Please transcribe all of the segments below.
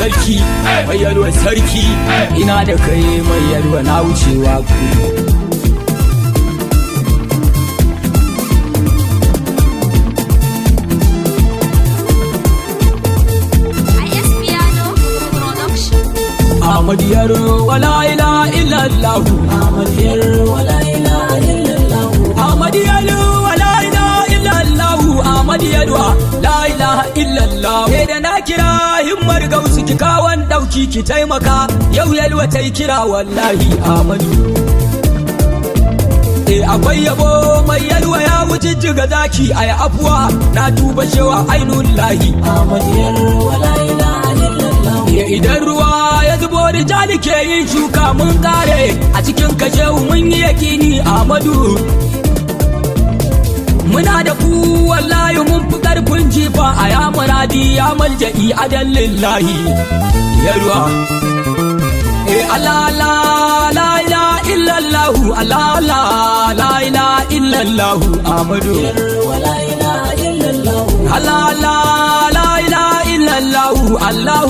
sarki mai Yarwa sarki ina da kai mai Yarwa na wucewa ku Ahmadu Yarwa la ilaha illallah Ahmadu Yarwa la ilaha illallah Ahmadu Yarwa la ilaha illallah Ahmadu Yarwa la ilaha illallah sai da na kira himmar gausu ki kawan dauki ki taimaka yau Yarwa tai kira wallahi Ahmadu akwai yabo mai Yarwa ya wujijjiga zaki ai afuwa na tuba shewa ainullahi Ahmadu Yarwa la ilaha illallah idan ruwa ya zubo da jali ke yin shuka mun kare a cikin kashewu mun yi yakini Ahmadu muna da ku wallahi mun fi karfin jifa a ya muradi ya malja'i adan lillahi Yarwa Allah Allah la ilaha illallah Allah Allah la ilaha illallah Ahmadu Yarwa la ilaha illallah Allah Allah la ilaha illallah Allah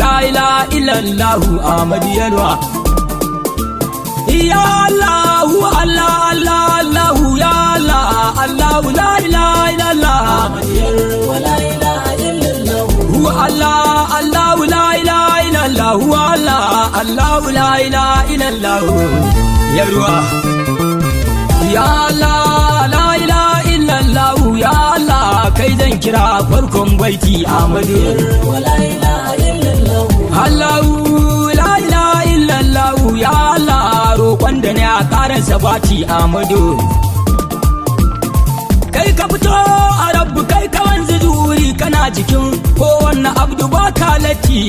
la ilaha illallah Ahmadu Yarwa ya Allah Allah Allah Allah ya Allah Allah la ilaha illallah Ahmadu Yarwa la ilaha illallah Allah Allah la ilaha illallah Allah Allah la ilaha illallah Yarwa ya Allah la ilaha illallah ya Allah kai zan kira farkon baiti Ahmadu Yarwa la ilaha illallah Allah la ilaha illallah ya Allah roƙon da ne a ƙaran sabati Ahmadu kai ka fito a rabbu kai ka wanzu juri kana jikin kowanne abdu baka latti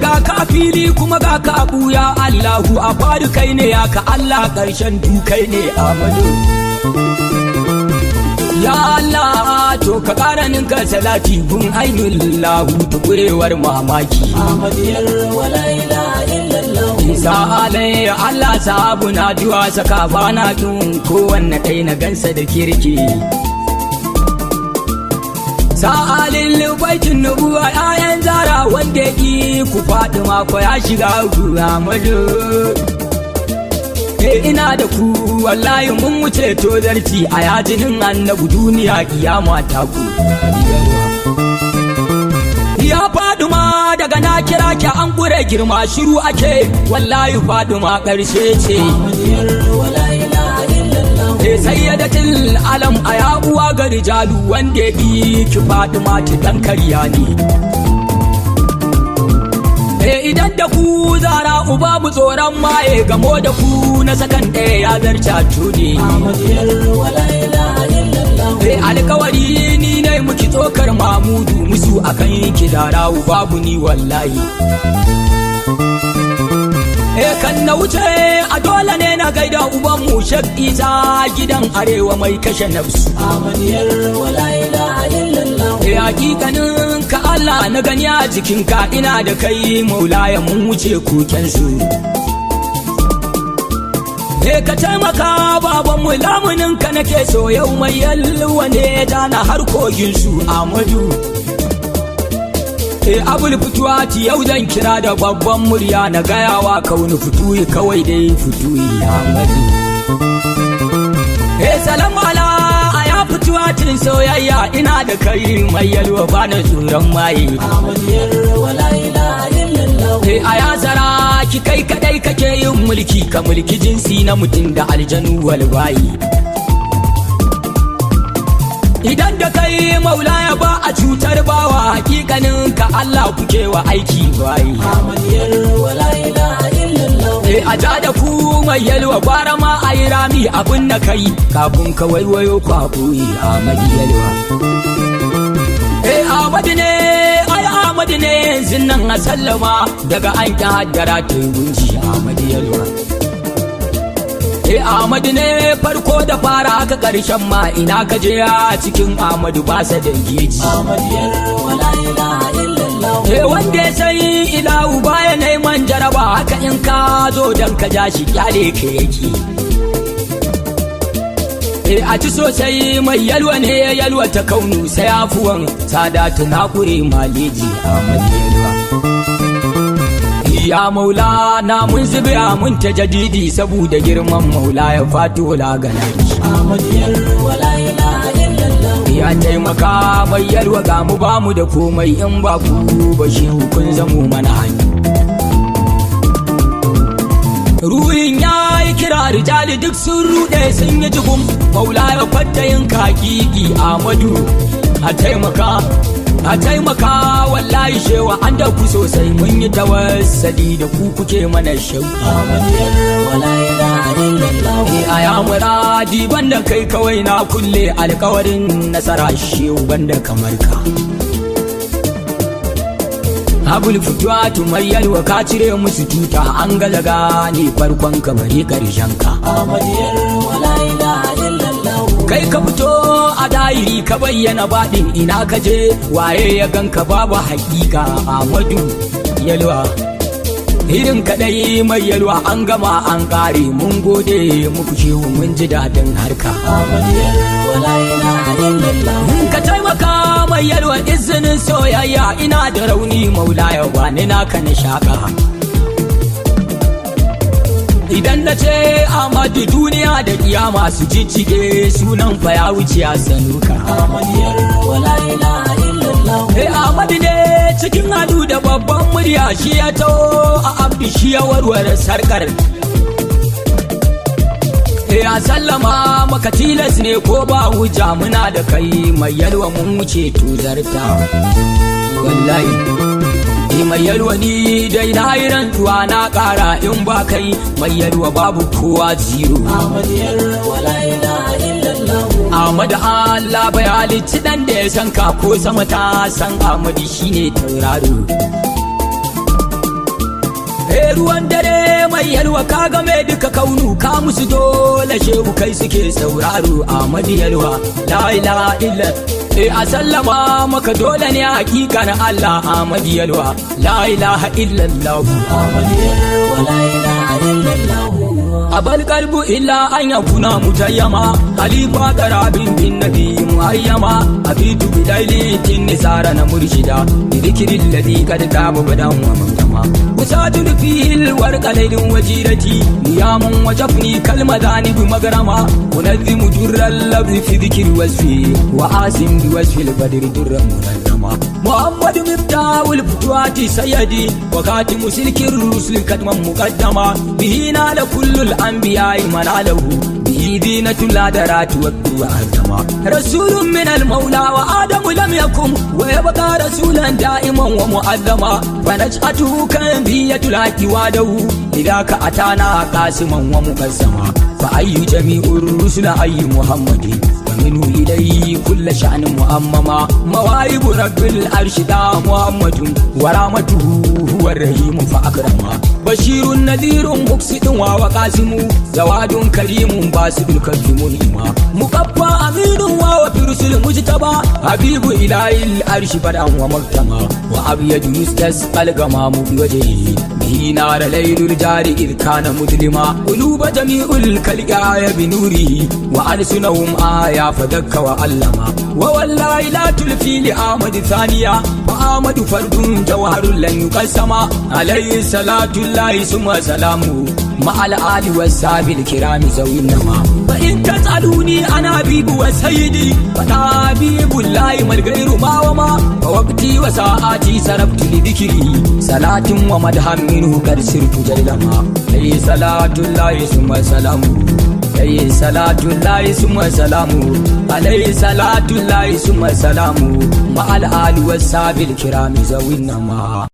ga ka fili kuma ga ka abuya Allahu a faru kai ne ya ka Allah ƙarshen dukai ne Ahmadu ya Allah to ka ƙara ninka salati gun ainullahu ta ƙurewar mamaki Ahmadu Yarwa la ilaha illallah Isa alayya Allah sahabu na juwa saka bana kin kowanne ɗai na gansa da kirki sa'alin baitin nubuwa ƴaƴan zara wanda ki ku faɗi mako ya shiga ku Ahmadu ina da ku wallahi mun wuce tozarci a yajinin annabu duniya kiyama ta ku ya Faduma daga na kira ki an gure girma shiru ake wallahi Faduma ƙarshe ce Ahmadu Yarwa la ilaha illallah sayyadatul alam a ya uwa ga rijalu wanda ya ki Faduma ta dan kariya ne idan da ku zara uba mu tsoron maye gamo da ku na sakan ɗaya ya zarca tuni Ahmadu Yarwa la ilaha illallah alkawari ni ne muki tsokar mamudu musu akan ki darawu babu ni wallahi kan na wuce a dole ne na gaida uban mu Shek Isa gidan arewa mai kashe nafsu Ahmadu Yarwa la ilaha illallah hakikanin ka Allah na gani a jikinka ina da kai maulaya mun wuce kokensu ka taimaka baban mu lamunin ka nake so yau mai yalwa ne dana har kogin su Ahmadu abul fituwati yau zan kira da babban murya na gayawa kauni fituyi kawai dai fituyi Ahmadu salamu ala aya fituwatin soyayya ina da kai mai yalwa bana tsoron maye Ahmadu Yarwa la ilaha illallah aya zara ki kai kadai kake yin mulki ka mulki jinsi na mutum da aljanu walbayi idan da kai maulaya ba a cutar bawa hakikanin ka Allah kuke wa aiki bayi Ahmadu Yarwa la ilaha illallah a ja da ku mai yalwa gwara ma a yi rami abin na kai kafin ka waiwayo kwaboyi Ahmadu Yarwa Ahmadu ne ai Ahmadu ne yanzu nan a sallama daga an ƙi haddara ta yi gunji Ahmadu Yarwa Ahmadu ne farko da fara haka ƙarshen ma ina ka je a cikin Ahmadu ba sa da geji Ahmadu Yarwa la ilaha illallah wanda ya san ilahu baya neman jaraba haka in ka zo dan ka ja shi kyale ka yake a ci sosai mai yalwa ne ya yalwa ta kaunu sai afuwan sadatu na kure maleji Ahmadu Yarwa. Ya maula na mun zube mun ta jadidi saboda girman maula ya fato laganaki Ahmadu Yarwa la ilaha illallah. ya taimaka mai yalwa ga mu ba mu da komai in ba ku ba shi kun zamo mana hannu. Ruhin ya yi kira rijali duk sun rude sun yi jigum maula ya fatta yin kakiki Ahmadu a taimaka wallahi shewa an da ku sosai mun yi tawassali da ku kuke mana shau. Ahmadu Yarwa la ilaha illallah. A ya muradi banda kai kawai na kulle alkawarin nasara shehu banda kamar ka. Abul fituwatu mai yalwa ka cire musu tuta an gaza gane farkon kamari karshen ka. Ahmadu Yarwa la ilaha illallah. Kai ka fito a dairi ka bayyana baɗin ina ka je waye ya ganka babu hakika Ahmadu Yarwa. Irin kaɗai mai yalwa an gama an ƙare mun gode muku shehu mun ji daɗin harka. Ahmadu Yarwa la ilaha illallah. Ka taimaka mai yalwa izinin soyayya ina da rauni maula ya bani naka na shaka. Idan na ce Ahmadu duniya da kiyama su jijjige sunan fa ya wuce a sanuka. Ahmadu Yarwa la ilaha illallah. Ahmadu ne cikin hadu da babban murya shi ya taho a abdi shi ya warware sarkar. Ya sallama maka tilas ne ko ba hujja muna da kai mai yalwa mun wuce tuzarta. Wallahi mai yalwa ni dai na yi rantuwa na ƙara in ba kai mai yalwa babu kowa zero. Ahmadu Yarwa la ilaha illallah. Ahmadu Allah bai halicci dan da ya san ka ko sama ta san Ahmadu shine tauraro. Ruwan dare mai yalwa ka game duka kaunu ka musu dole shehu kai suke sauraro Ahmadu Yarwa la ilaha illa a sallama maka dole ne hakika na Allah Ahmadu Yarwa la ilaha illallah. Ahmadu Yarwa la ilaha illallah. abal qalbu illa an yakuna mutayyama khalifa qarabin bin nabi muayyama abitu bidaili tin nisara na murshida dhikril ladhi qad taba badan wa mangama usatul fil warqalaidin wajirati niyamun wajafni kalmadani bi magrama unazzimu durral labzi fi dhikri wasfi wa asim bi wasfi al badri durran munallama محمد مفتاح الفتوات سيدي وخاتم سلك الرسل كتما مقدما به نال كل الأنبياء مناله به دينة العذرات والدعاء رسول من المولى وآدم لم يكن ويبقى رسولا دائما ومؤذما فنجأته كنبية الحق وعده لذاك أتانا قاسما ومقسما فأي جميع الرسل أي محمد منه إليه كل شأن مؤمما مواهب رب العرش دا محمد ورحمته هو الرحيم فأكرما بشير نذير مقسط وقاسم جواد كريم باسط الكف منهما مكفى أمين وفي رسل مجتبى حبيب إله العرش بدءا ومختما وأبيض يستسقى الغمام بوجهه به نار ليل الجار إذ كان مظلما قلوب جميع الخلق آية بنوره وألسنهم آية فدك وعلما ووالله لا تلفي لآمد ثانية فآمد فرد جوهر لن يقسما عليه صلاة الله ثم سلامه مع الآل والصحاب الكرام ذوي النما فإن تسألوني أنا حبيب وسيدي فحبيب الله ما الغير ما وما فوقتي وساعاتي صرفت لذكري صلاة ومدحا منه قد سرت جلما عليه صلاة الله ثم سلامه عليه صلاة الله ثم سلامه عليه صلاة الله ثم سلامه مع الآل والصحاب الكرام ذوي النما.